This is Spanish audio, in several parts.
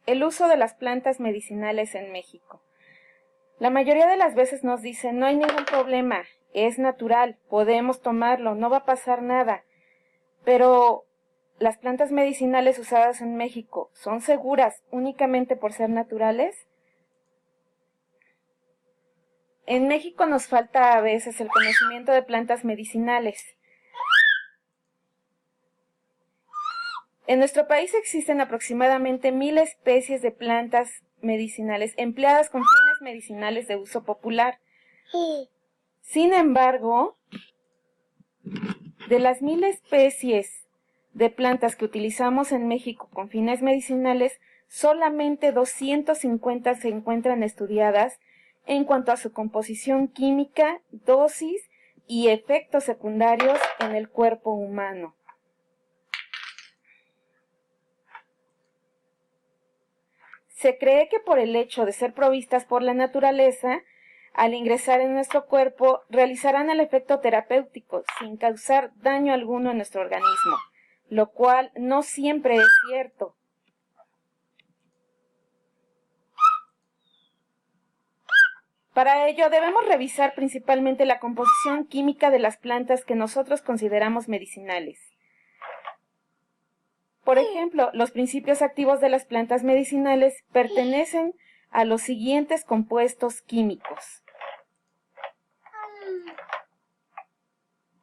El uso de las plantas medicinales en México. La mayoría de las veces nos dicen, no hay ningún problema, es natural, podemos tomarlo, no va a pasar nada. Pero las plantas medicinales usadas en México, ¿son seguras únicamente por ser naturales? En México nos falta a veces el conocimiento de plantas medicinales. En nuestro país existen aproximadamente 1000 especies de plantas medicinales empleadas con fines medicinales de uso popular. Sin embargo, de las 1000 especies de plantas que utilizamos en México con fines medicinales, solamente 250 se encuentran estudiadas en cuanto a su composición química, dosis y efectos secundarios en el cuerpo humano. Se cree que por el hecho de ser provistas por la naturaleza, al ingresar en nuestro cuerpo, realizarán el efecto terapéutico sin causar daño alguno en nuestro organismo, lo cual no siempre es cierto. Para ello debemos revisar principalmente la composición química de las plantas que nosotros consideramos medicinales. Por ejemplo, los principios activos de las plantas medicinales pertenecen a los siguientes compuestos químicos: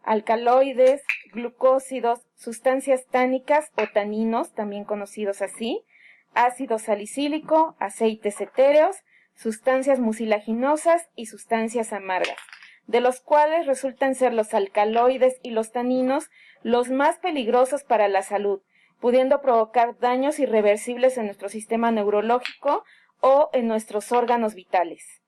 alcaloides, glucósidos, sustancias tánicas o taninos, también conocidos así, ácido salicílico, aceites etéreos, sustancias mucilaginosas y sustancias amargas, de los cuales resultan ser los alcaloides y los taninos los más peligrosos para la salud, pudiendo provocar daños irreversibles en nuestro sistema neurológico o en nuestros órganos vitales.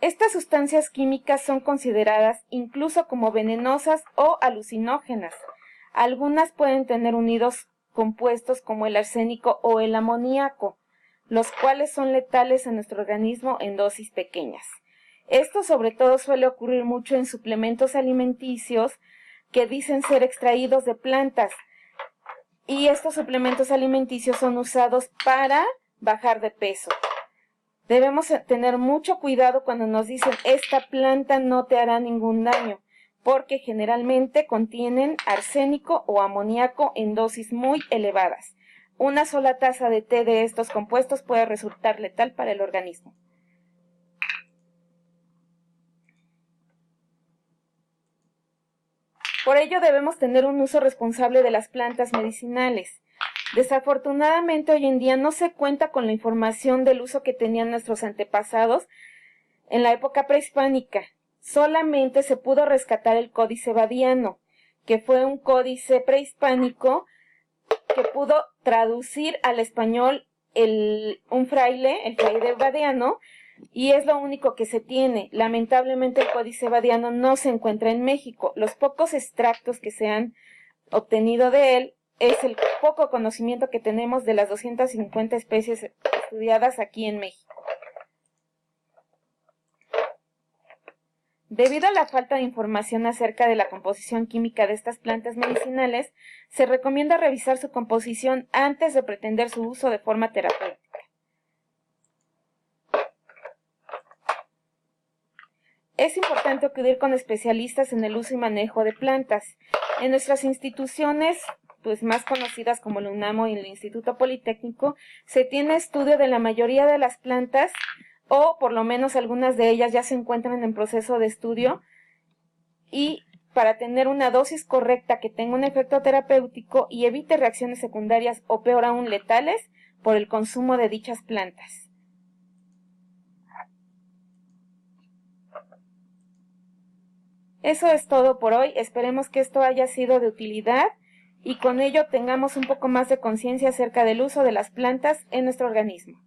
Estas sustancias químicas son consideradas incluso como venenosas o alucinógenas. Algunas pueden tener unidos compuestos como el arsénico o el amoníaco, los cuales son letales en nuestro organismo en dosis pequeñas. Esto sobre todo suele ocurrir mucho en suplementos alimenticios que dicen ser extraídos de plantas, y estos suplementos alimenticios son usados para bajar de peso. Debemos tener mucho cuidado cuando nos dicen esta planta no te hará ningún daño, porque generalmente contienen arsénico o amoníaco en dosis muy elevadas. Una sola taza de té de estos compuestos puede resultar letal para el organismo. Por ello debemos tener un uso responsable de las plantas medicinales. Desafortunadamente hoy en día no se cuenta con la información del uso que tenían nuestros antepasados en la época prehispánica. Solamente se pudo rescatar el Códice Badiano, que fue un códice prehispánico que pudo traducir al español un fraile, el fraile Badiano, y es lo único que se tiene. Lamentablemente el Códice Badiano no se encuentra en México. Los pocos extractos que se han obtenido de él es el poco conocimiento que tenemos de las 250 especies estudiadas aquí en México. Debido a la falta de información acerca de la composición química de estas plantas medicinales, se recomienda revisar su composición antes de pretender su uso de forma terapéutica. Es importante acudir con especialistas en el uso y manejo de plantas. En nuestras instituciones, más conocidas como el UNAM y el Instituto Politécnico, se tiene estudio de la mayoría de las plantas, o por lo menos algunas de ellas ya se encuentran en proceso de estudio, y para tener una dosis correcta que tenga un efecto terapéutico y evite reacciones secundarias o peor aún letales por el consumo de dichas plantas. Eso es todo por hoy. Esperemos que esto haya sido de utilidad y con ello tengamos un poco más de conciencia acerca del uso de las plantas en nuestro organismo.